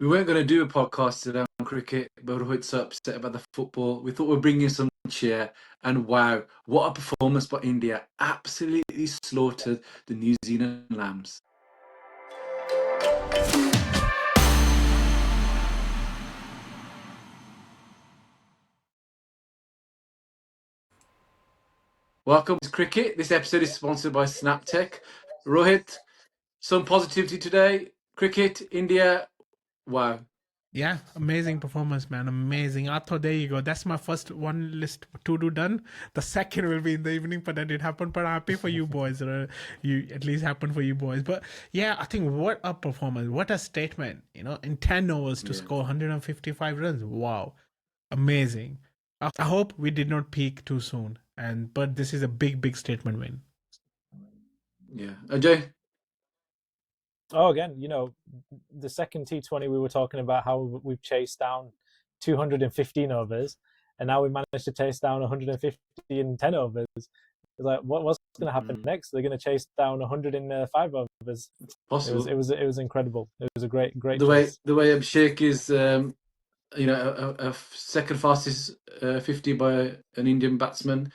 We weren't going to do a podcast today on cricket, but Rohit's so upset about the football. We thought we'd bring you some cheer. And wow, what a performance by India. Absolutely slaughtered the New Zealand Lambs. Welcome to Cricket. This episode is sponsored by Snaptech. Rohit, some positivity today. Cricket, India, wow. Yeah, amazing performance, man. Amazing. I thought, there you go. That's my first one list to do done. The second will be in the evening, but that did happen. But I'm happy for you boys. You at least happened for you boys. But yeah, I think what a performance. What a statement. In 10 overs to score 155 runs. Wow. Amazing. I hope we did not peak too soon. But this is a big statement win. Yeah. Ajay? Oh, again, the second T20 we were talking about how we've chased down 215 overs, and now we managed to chase down 150 in 10 overs. It's like, what's going to happen next? They're going to chase down 100 in 5 overs. Possible. It was incredible. It was a great. The way Abhishek is, a second fastest 50 by an Indian batsman.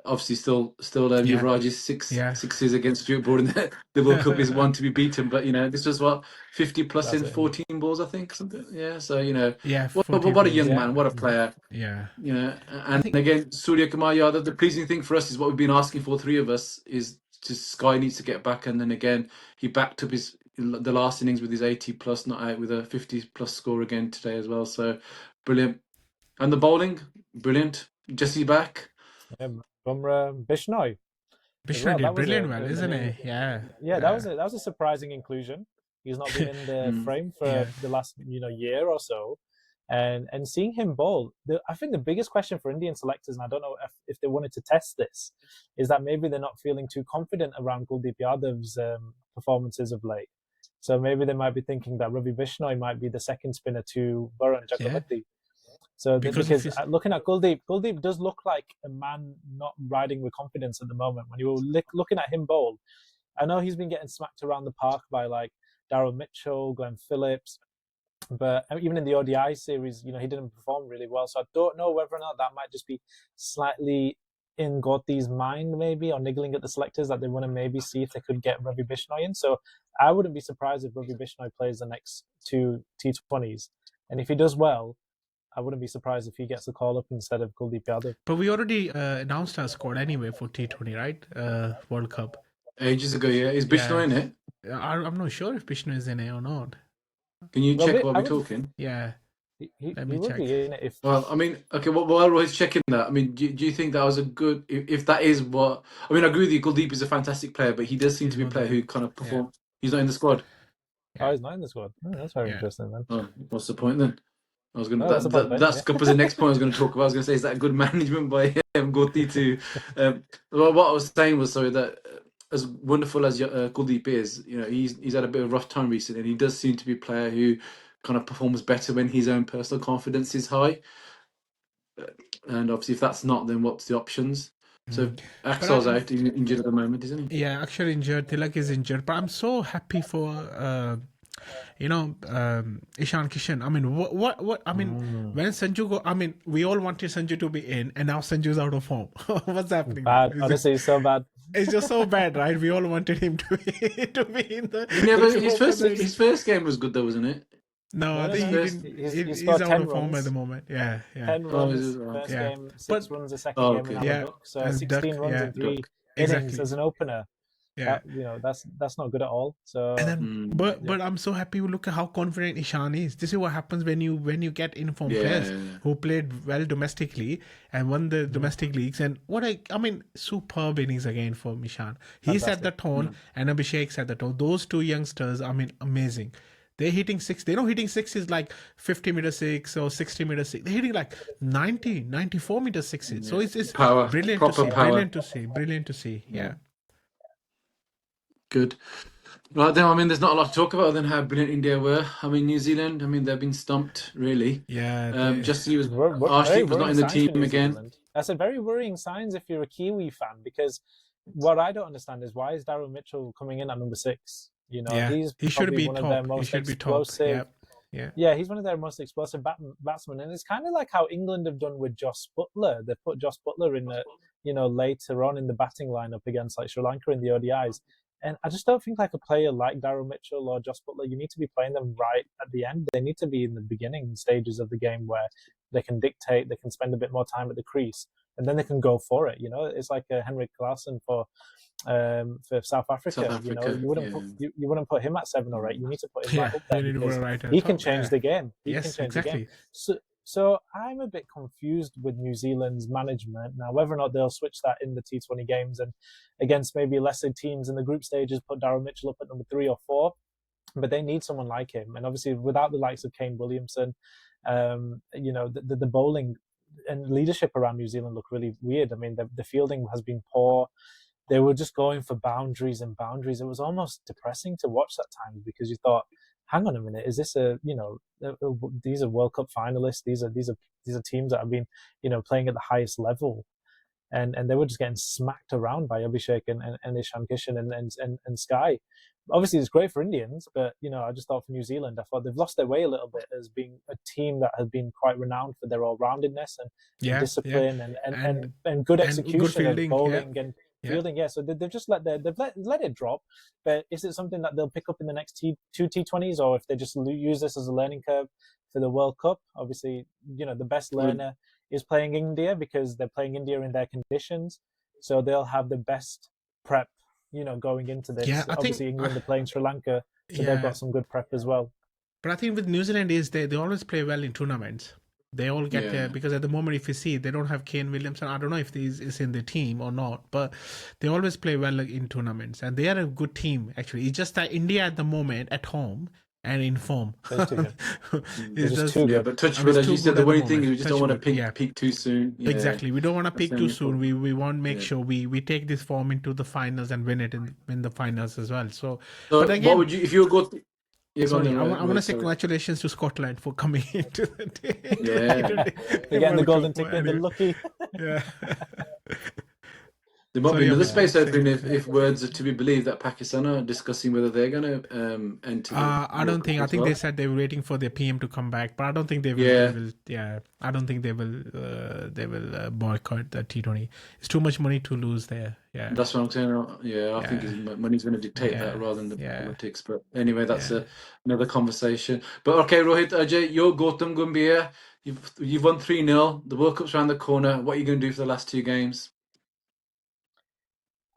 Obviously, still Yuvraj's sixes against Stuart Broad in the World Cup is one to be beaten. But this was 50 plus in 14 balls, I think, something. Yeah, so what a young man, what a player. Yeah, and again, Suryakumar Yadav. The pleasing thing for us is what we've been asking for, three of us, is just Sky needs to get back, and then again he backed up the last innings with his 80 plus, not out with a 50 plus score again today as well. So brilliant, and the bowling brilliant. Jesse back. From Bishnoi. Bishnoi did brilliant, isn't he? Yeah. That was a surprising inclusion. He's not been in the frame for the last year or so, and seeing him bowl, I think the biggest question for Indian selectors, and I don't know if they wanted to test this, is that maybe they're not feeling too confident around Kuldeep Yadav's performances of late. So maybe they might be thinking that Ravi Bishnoi might be the second spinner to Varun Chakravarti. Yeah. So because looking at Kuldeep does look like a man not riding with confidence at the moment. When you were looking at him bowl, I know he's been getting smacked around the park by like Darryl Mitchell, Glenn Phillips, but even in the ODI series, he didn't perform really well. So I don't know whether or not that might just be slightly in Gauty's mind, maybe, or niggling at the selectors, that they want to maybe see if they could get Ravi Bishnoi in. So I wouldn't be surprised if Ravi Bishnoi plays the next 2 T20s, and if he does well, I wouldn't be surprised if he gets the call up instead of Kuldeep Yadav. But we already announced our squad anyway for T20, right? World Cup. Ages ago, yeah. Is Bishnoi in it? I'm not sure if Bishnoi is in it or not. Can you check while we're talking? Yeah. Let me check. Be in it if... Well, I mean, okay, while Roy's checking that, I mean, do you think that was a good... If that is what... I mean, I agree with you, Kuldeep is a fantastic player, but he does seem to be a player who kind of performs... Yeah. He's not in the squad. Oh, he's not in the squad. That's very interesting, then. Oh, what's the point, then? I was going to. That's the next point I was going to talk about. I was going to say, is that good management by Gauty to? Well, what I was saying was that as wonderful as Kuldeep is, he's had a bit of a rough time recently, and he does seem to be a player who kind of performs better when his own personal confidence is high. And obviously, if that's not, then what's the options? So Axel's out, injured at the moment, isn't he? Yeah, actually injured. Tilak is injured, but I'm so happy for. Ishan Kishan. I mean, what? I mean, when Sanju go, I mean, we all wanted Sanju to be in, and now Sanju's out of form. What's happening? Bad. Honestly, it's so bad. It's just so bad, right? We all wanted him to be in the. His first game was good, though, wasn't it? No, I think he's out of form at the moment. Yeah. 10 runs first game, 6 runs the second game. So 16 runs in 3 innings as an opener. Yeah, that's not good at all. So, and then, but I'm so happy. Look at how confident Ishan is. This is what happens when you get informed players who played well domestically and won the domestic leagues. And I mean, superb innings again for Ishan. He set the tone, and Abhishek set the tone. Those two youngsters, I mean, amazing. They're hitting 6. They know hitting 6 is like 50-meter 6 or 60-meter 6. They're hitting like 94-meter 6s. So it's power. Brilliant Proper to see. Power. Brilliant to see. Yeah. Good. Right then, I mean, there's not a lot to talk about other than how brilliant India were. I mean, New Zealand, I mean, they've been stumped, really. Yeah. Jesse was Arshdeep was not in the team again. That's a very worrying signs if you're a Kiwi fan, because what I don't understand is why is Darryl Mitchell coming in at number 6? He's he should be one top. of their most explosive Yeah, he's one of their most explosive batsmen, and it's kind of like how England have done with Joss Butler. They put Joss Butler in later on in the batting lineup against like Sri Lanka in the ODIs. And I just don't think like a player like Darryl Mitchell or Joss Butler, you need to be playing them right at the end. They need to be in the beginning stages of the game where they can dictate, they can spend a bit more time at the crease, and then they can go for it. It's like a Henrik Larsson for South Africa. You wouldn't put him at 7 or 8. You need to put him right up there because he can change the game. He can change the game. So I'm a bit confused with New Zealand's management now, whether or not they'll switch that in the T20 games and against maybe lesser teams in the group stages, put Darryl Mitchell up at number 3 or 4. But they need someone like him, and obviously without the likes of Kane Williamson, the bowling and leadership around New Zealand look really weird. I mean, the fielding has been poor. They were just going for boundaries and boundaries. It was almost depressing to watch at times because you thought, hang on a minute, is this these are World Cup finalists? These are teams that have been, playing at the highest level, and they were just getting smacked around by Abhishek and Ishan Kishan and Sky. Obviously, it's great for Indians, but I just thought for New Zealand, I thought they've lost their way a little bit as being a team that has been quite renowned for their all-roundedness and discipline and good execution good fielding, of bowling and fielding. So they've just let it drop. But is it something that they'll pick up in the next two T20s, or if they just use this as a learning curve for the World Cup? Obviously, the best learner is playing India because they're playing India in their conditions, so they'll have the best prep. Going into this. Obviously, England are playing Sri Lanka, so they've got some good prep as well. But I think with New Zealand is they always play well in tournaments. They all get there because at the moment, if you see, they don't have Kane Williamson. I don't know if this is in the team or not, but they always play well in tournaments, and they are a good team. Actually, it's just that India at the moment at home and in form. But touch wood, as you said, the one thing is we just don't want to peak too soon. Exactly, we don't want to peak too soon. We want to make sure we take this form into the finals and win it in the finals as well. So but again, what would you if you go? I want to say congratulations to Scotland for coming into the day. They're getting the golden ticket. They're lucky. There might be another space open if words are to be believed that Pakistan are discussing whether they're going to enter. I don't think. I think they said they were waiting for their PM to come back, but I don't think they will. I don't think they will. They will boycott the T20. It's too much money to lose there. Yeah, that's what I'm saying. I think money's going to dictate that rather than the politics. But anyway, that's another conversation. But okay, Rohit, Ajay, you're Gautam Gambhir. You've won 3-0. The World Cup's around the corner. What are you going to do for the last 2 games?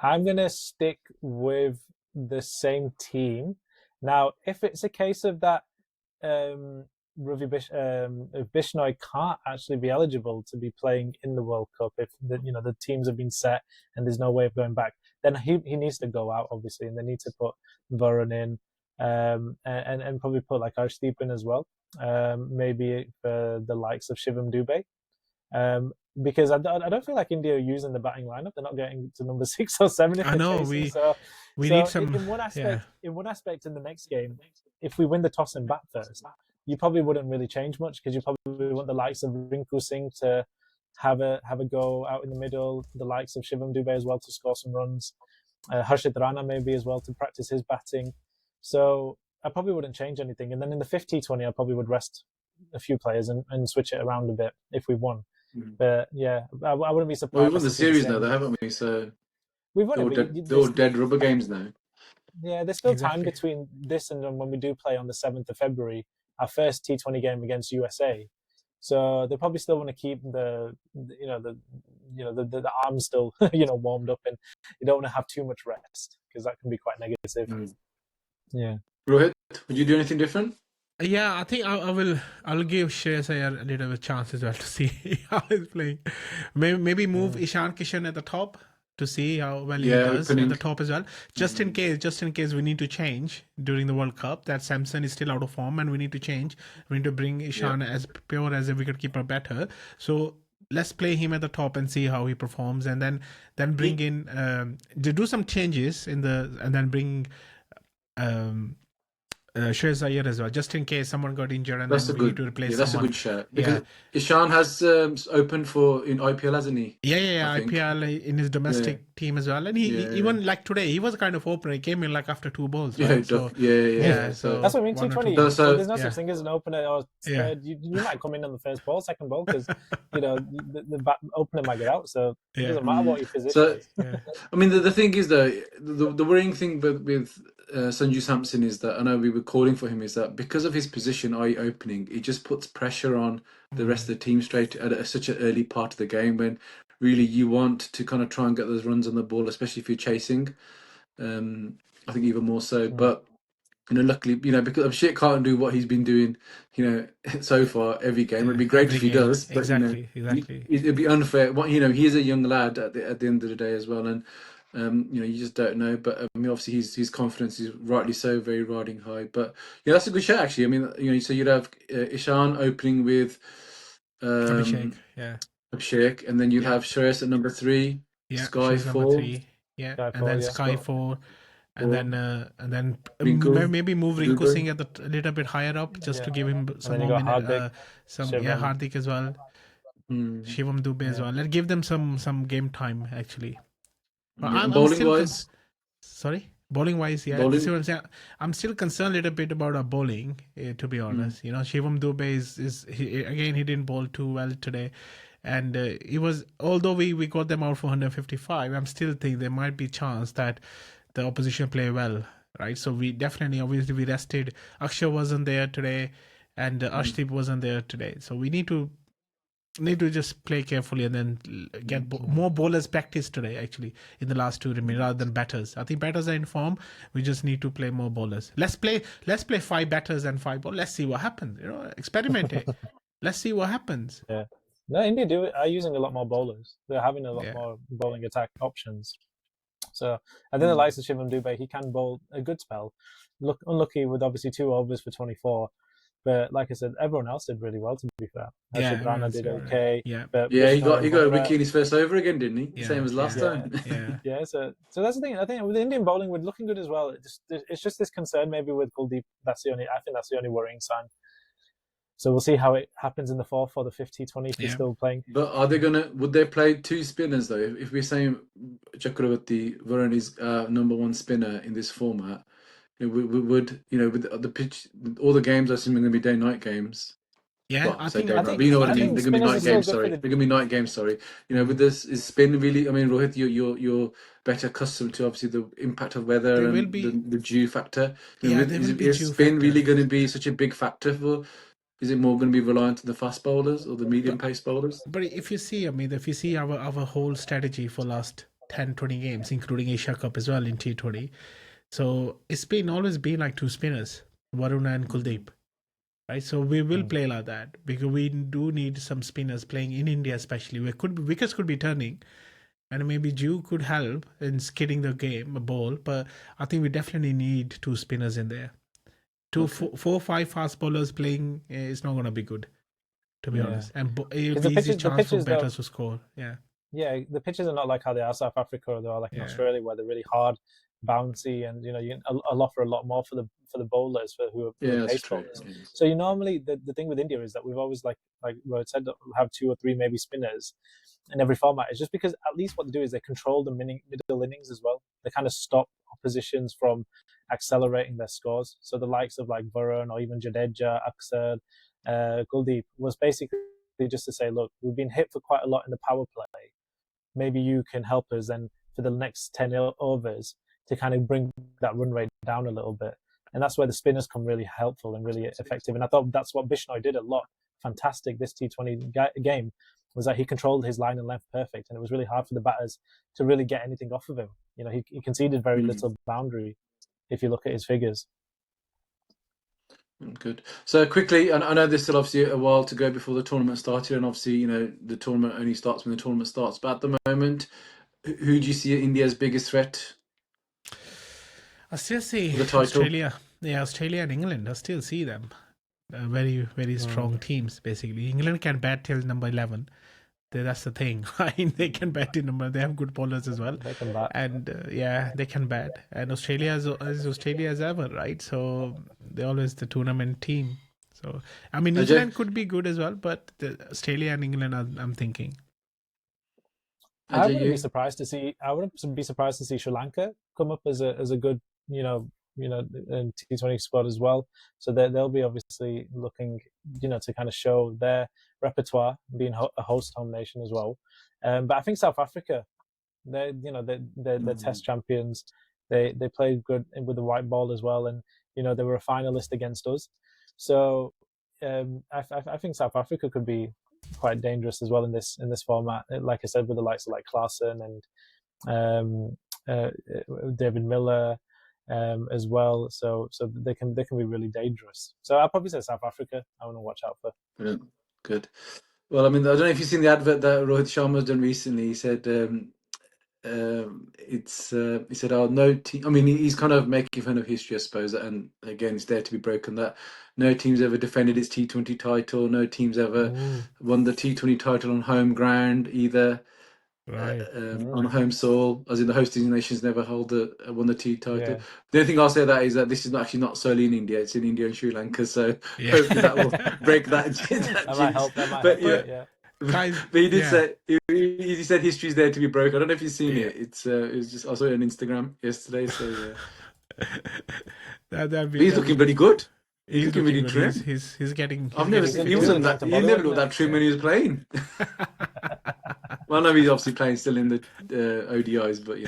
I'm going to stick with the same team. Now, if it's a case of that Ravi Bishnoi can't actually be eligible to be playing in the World Cup, if the teams have been set and there's no way of going back, then he needs to go out, obviously, and they need to put Varun in and probably put like Arshdeep in as well, maybe for the likes of Shivam Dubey. Because I don't feel like India are using the batting lineup. They're not getting to number 6 or 7. I know we need some. In one aspect, in the next game, if we win the toss and bat first, you probably wouldn't really change much because you probably want the likes of Rinku Singh to have a go out in the middle, the likes of Shivam Dubey as well to score some runs, Harshit Rana maybe as well to practice his batting. So I probably wouldn't change anything. And then in the 5th T20, I probably would rest a few players and switch it around a bit if we won. But I wouldn't be surprised. Well, we've won the series now, though, haven't we? So we've won they're all dead rubber games now. Yeah, there's still time between this and when we do play on the 7th of February, our first T20 game against USA. So they probably still want to keep the arms still warmed up, and you don't want to have too much rest because that can be quite negative. Yeah. Rohit, would you do anything different? Yeah, I think I'll give Shreyas Iyer a little bit of chance as well to see how he's playing. Maybe move Ishan Kishan at the top to see how well he does at the top as well. Just in case we need to change during the World Cup, that Samson is still out of form and we need to change. We need to bring Ishan as pure as a wicketkeeper better. So let's play him at the top and see how he performs, and then bring in to do some changes and then bring Shreyas Iyer as well, just in case someone got injured and That's then a we need good, to replace that's a someone. good shout because Ishan has opened for in IPL, hasn't he? Yeah, I think. IPL in his domestic team as well, and he even like today he was kind of opener. He came in like after 2 balls, right? So that's what I mean. T20. So there's no such thing as an opener or third. You might come in on the first ball, second ball, because the opener might get out. So it doesn't matter what your position is. I mean, the thing is though, the worrying thing with Sanju Samson is that I know we were calling for him is that because of his position, eye opening, it just puts pressure on the rest of the team straight at such an early part of the game when really you want to kind of try and get those runs on the ball, especially if you're chasing. I think even more so, but luckily, because Abhishek can't do what he's been doing, so far every game. It'd be great if he does, but exactly. It'd be unfair. He is a young lad at the end of the day as well, and you just don't know. But I mean, obviously, his confidence is rightly so very riding high. But that's a good shot actually. I mean, so you'd have Ishan opening with Abhishek, and then you'd have Shreyas at number 3, Sky 4, and then Sky 4. And then Rinku, maybe move Rinku Singh a little bit higher up just to give him some more minutes. Hardik as well. Shivam Dubey as well. Let's give them some game time actually. Bowling wise, bowling wise, This is what I'm saying. I'm still concerned a little bit about our bowling, to be honest. Shivam Dubey he didn't bowl too well today. And it was, although we got them out for 155, I'm still thinking there might be chance that the opposition play well, right? So we definitely, obviously, we rested. Akshay wasn't there today, and Arshdeep wasn't there today. So we need to just play carefully and then get more bowlers practice today. Actually, in the last 2 minutes, rather than batters. I think batters are in form. We just need to play more bowlers. Let's play 5 batters and 5 bowlers. Let's see what happens. Experiment it. Let's see what happens. Yeah. No, India are using a lot more bowlers. They're having a lot more bowling attack options. So I think the likes of Shivam Dubey, he can bowl a good spell. Unlucky with obviously 2 overs for 24. But like I said, everyone else did really well, to be fair. Rana did okay. But he got a wicket in his first over again, didn't he? Same as last time. So that's the thing. I think with Indian bowling, we're looking good as well. It's just this concern maybe with Kuldeep. I think that's the only worrying sign. So we'll see how it happens in the 4th or the 5th T20 if he's still playing. But would they play 2 spinners though? If we're saying Chakravarti Varun is number 1 spinner in this format, we would, with the pitch, all the games are assuming going to be day-night games. I think you know what I mean. They're going to be night games. Sorry, they're going to be night games. Sorry, with this, is spin really? I mean, Rohit, you're better accustomed to obviously the impact of weather and the dew factor. Is spin really going to be such a big factor for? Is it more going to be reliant on the fast bowlers or the medium pace bowlers? But if you see, our whole strategy for last 10, 20 games, including Asia Cup as well in T20, so it's always been like 2 spinners, Varun and Kuldeep, right? So we will play like that because we do need some spinners playing in India, especially. Wickets could be turning, and maybe Jew could help in skidding the ball, but I think we definitely need 2 spinners in there. 4, 5 fast bowlers playing is not going to be good, to be honest. And it's an easy chance for batters to score. Yeah, the pitches are not like how they are South Africa or they are like in Australia, where they're really hard, bouncy, and I'll offer a lot more for the bowlers who are pace bowlers. So you normally the thing with India is that we've always like Rohit said, have 2 or 3 maybe spinners in every format. It's just because at least what they do is they control the middle innings as well. They kind of stop oppositions from accelerating their scores. So the likes of like Varun or even Jadeja, Akshar, Kuldeep was basically just to say, look, we've been hit for quite a lot in the power play. Maybe you can help us then for the next 10 overs to kind of bring that run rate down a little bit. And that's where the spinners come really helpful and really effective. And I thought that's what Bishnoi did a lot. Fantastic this T20 game was that he controlled his line and length perfect. And it was really hard for the batters to really get anything off of him. He conceded very little boundary if you look at his figures. Good. So quickly, I know there's still obviously a while to go before the tournament started, and obviously, the tournament only starts when the tournament starts. But at the moment, who do you see India's biggest threat? I still see Australia. Yeah, Australia and England. I still see them. Very, very strong teams, basically. England can bat till number 11. That's the thing. I mean, they can bat in number. They have good bowlers as well. They can bat. And they can bat. And Australia is Australia as ever, right? So they're always the tournament team. So I mean, New Zealand could be good as well, but Australia and England, I'm thinking. I wouldn't be surprised to see. I wouldn't be surprised to see Sri Lanka come up as a good T20 squad as well. So they'll be obviously looking to kind of show their repertoire, being a host home nation as well. But I think South Africa, they're Test champions. They played good with the white ball as well, and they were a finalist against us. So I think South Africa could be quite dangerous as well in this format. Like I said, with the likes of like Klaasen and David Miller as well. So they can be really dangerous. So I'll probably say South Africa. I want to watch out for. Brilliant. Good. Well, I mean, I don't know if you've seen the advert that Rohit Sharma's done recently. He said he said, "Oh, no team." I mean, he's kind of making fun of history, I suppose. And again, it's there to be broken. That no team's ever defended its T20 title. No team's ever won the T20 title on home ground either. Right. On home soil, as in the hosting nations never won the T title. Yeah. The only thing I'll say that is that this is actually not solely in India; it's in India and Sri Lanka. So hopefully that will break that. That might help. But he did say he said history's there to be broken. I don't know if you've seen it. It was just I saw it on Instagram yesterday. So he's looking pretty good. He's looking really trim. He's getting. I've never seen. He never looked that trim when he was playing. Well, no, he's obviously playing still in the ODIs, but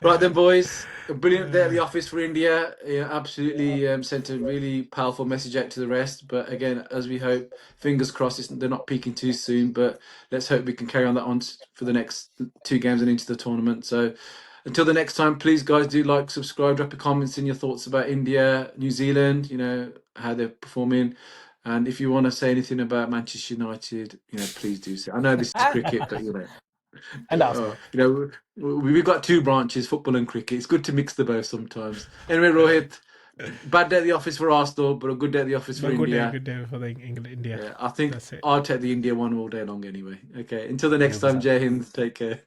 Right then, boys. A brilliant day at the office for India. Absolutely sent a really powerful message out to the rest. But again, as we hope, fingers crossed, they're not peaking too soon. But let's hope we can carry on that on for the next 2 games and into the tournament. So until the next time, please, guys, do like, subscribe, drop your comments in your thoughts about India, New Zealand, how they're performing. And if you want to say anything about Manchester United, please do so. I know this is cricket, but and we've got 2 branches, football and cricket. It's good to mix the both sometimes. Anyway, Rohit, bad day at the office for Arsenal, but a good day at the office for India. Good day for India. Yeah, I think I'll take the India one all day long anyway. Okay, until the next time, Jai Hind, take care.